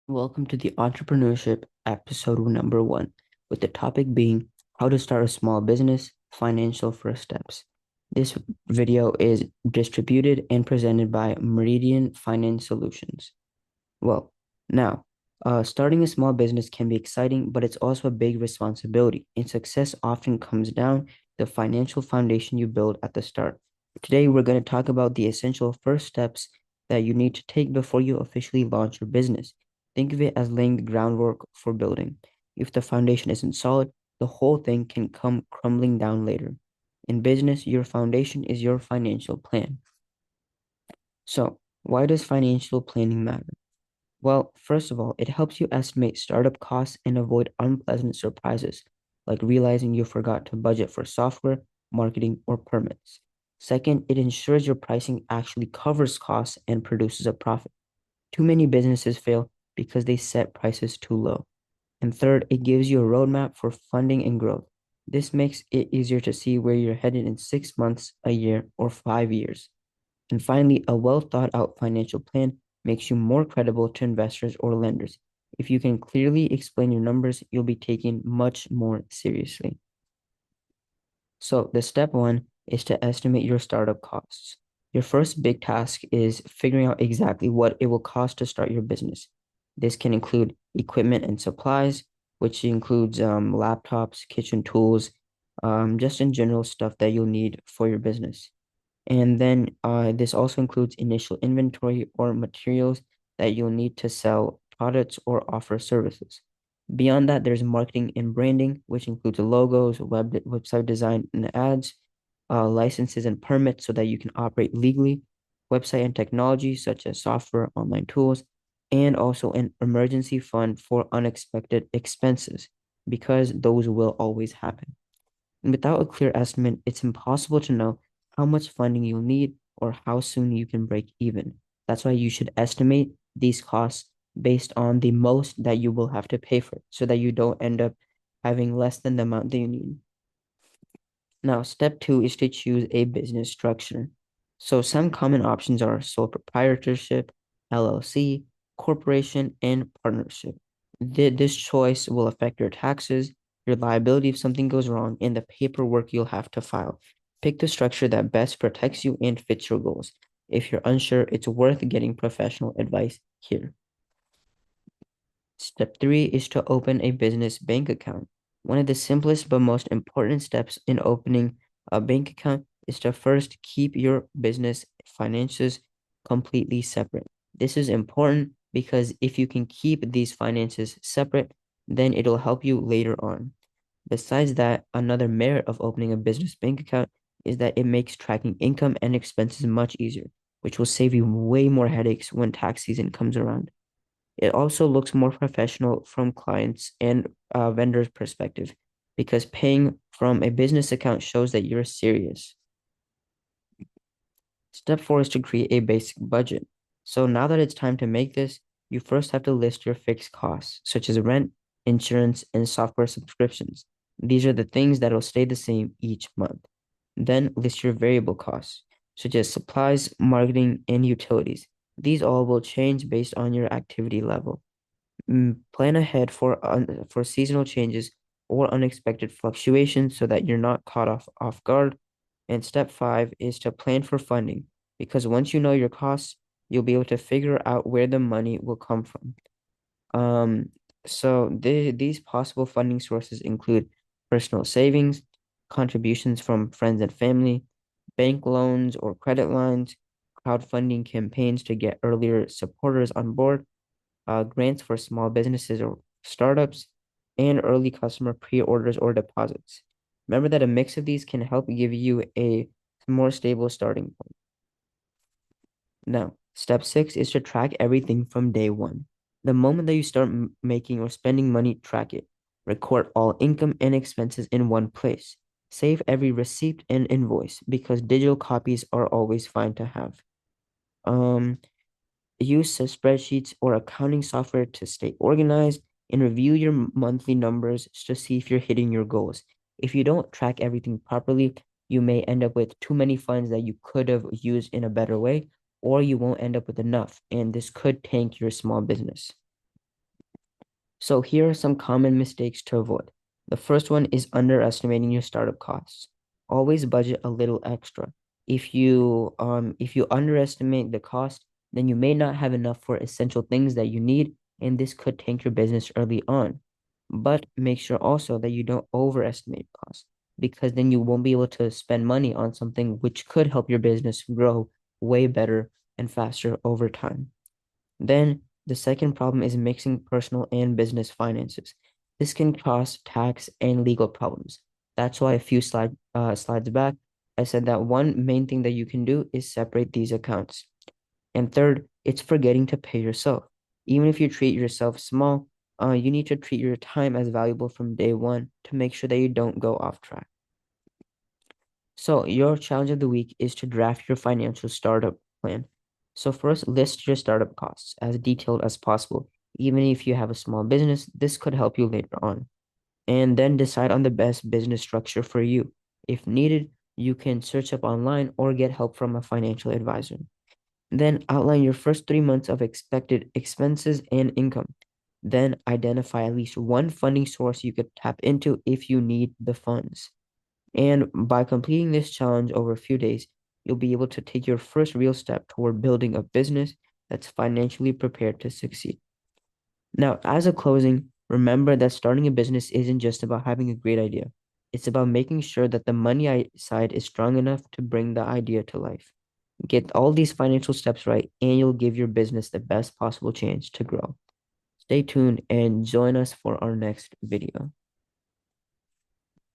Welcome to the Entrepreneurship episode number one, with the topic being how to start a small business, financial first steps. This video is distributed and presented by Meridian Finance Solutions. Well, now, starting a small business can be exciting, but it's also a big responsibility, and success often comes down to the financial foundation you build at the start. Today, we're going to talk about the essential first steps that you need to take before you officially launch your business. Think of it as laying the groundwork for building. If the foundation isn't solid, the whole thing can come crumbling down later. In business, your foundation is your financial plan. So, why does financial planning matter? Well, first of all, it helps you estimate startup costs and avoid unpleasant surprises, like realizing you forgot to budget for software, marketing, or permits. Second, it ensures your pricing actually covers costs and produces a profit. Too many businesses fail because they set prices too low. And third, it gives you a roadmap for funding and growth. This makes it easier to see where you're headed in 6 months, a year, or 5 years. And finally, a well thought out financial plan makes you more credible to investors or lenders. If you can clearly explain your numbers, you'll be taken much more seriously. So, the step one is to estimate your startup costs. Your first big task is figuring out exactly what it will cost to start your business. This can include equipment and supplies, which includes laptops, kitchen tools, just in general stuff that you'll need for your business. And then this also includes initial inventory or materials that you'll need to sell products or offer services. Beyond that, there's marketing and branding, which includes logos, website design and ads, licenses and permits so that you can operate legally, website and technology such as software, online tools, and also an emergency fund for unexpected expenses, because those will always happen. And without a clear estimate, it's impossible to know how much funding you'll need or how soon you can break even. That's why you should estimate these costs based on the most that you will have to pay for it, so that you don't end up having less than the amount that you need. Now, step two is to choose a business structure. So some common options are sole proprietorship, LLC, corporation, and partnership. This choice will affect your taxes, your liability if something goes wrong, and the paperwork you'll have to file. Pick the structure that best protects you and fits your goals. If you're unsure, it's worth getting professional advice here. Step three is to open a business bank account. One of the simplest but most important steps in opening a bank account is to first keep your business finances completely separate. This is important because if you can keep these finances separate, then it'll help you later on. Besides that, another merit of opening a business bank account is that it makes tracking income and expenses much easier, which will save you way more headaches when tax season comes around. It also looks more professional from clients and vendors' perspective, because paying from a business account shows that you're serious. Step four is to create a basic budget. So now that it's time to make this, you first have to list your fixed costs, such as rent, insurance, and software subscriptions. These are the things that will stay the same each month. Then list your variable costs, such as supplies, marketing, and utilities. These all will change based on your activity level. Plan ahead for seasonal changes or unexpected fluctuations so that you're not caught off guard. And step five is to plan for funding, because once you know your costs, you'll be able to figure out where the money will come from. Um, these possible funding sources include personal savings, contributions from friends and family, bank loans or credit lines, crowdfunding campaigns to get earlier supporters on board, grants for small businesses or startups, and early customer pre-orders or deposits. Remember that a mix of these can help give you a more stable starting point. Now, step six is to track everything from day one. The moment that you start making or spending money, track it. Record all income and expenses in one place. Save every receipt and invoice, because digital copies are always fine to have. Um, Use spreadsheets or accounting software to stay organized, and review your monthly numbers to see if you're hitting your goals. If you don't track everything properly, you may end up with too many funds that you could have used in a better way, or you won't end up with enough, and this could tank your small business. So here are some common mistakes to avoid. The first one is underestimating your startup costs. Always budget a little extra. If you underestimate the cost, then you may not have enough for essential things that you need, and this could tank your business early on. But make sure also that you don't overestimate costs, because then you won't be able to spend money on something which could help your business grow way better and faster over time. Then the second problem is mixing personal and business finances. This can cause tax and legal problems. That's why a few slides back, I said that one main thing that you can do is separate these accounts. And third, it's forgetting to pay yourself. Even if you treat yourself small, you need to treat your time as valuable from day one to make sure that you don't go off track. So your challenge of the week is to draft your financial startup plan. So first, list your startup costs as detailed as possible. Even if you have a small business, this could help you later on. And then decide on the best business structure for you. If needed, you can search up online or get help from a financial advisor. Then outline your first 3 months of expected expenses and income. Then identify at least one funding source you could tap into if you need the funds. And by completing this challenge over a few days, you'll be able to take your first real step toward building a business that's financially prepared to succeed. Now, as a closing, remember that starting a business isn't just about having a great idea. It's about making sure that the money side is strong enough to bring the idea to life. Get all these financial steps right, and you'll give your business the best possible chance to grow. Stay tuned and join us for our next video.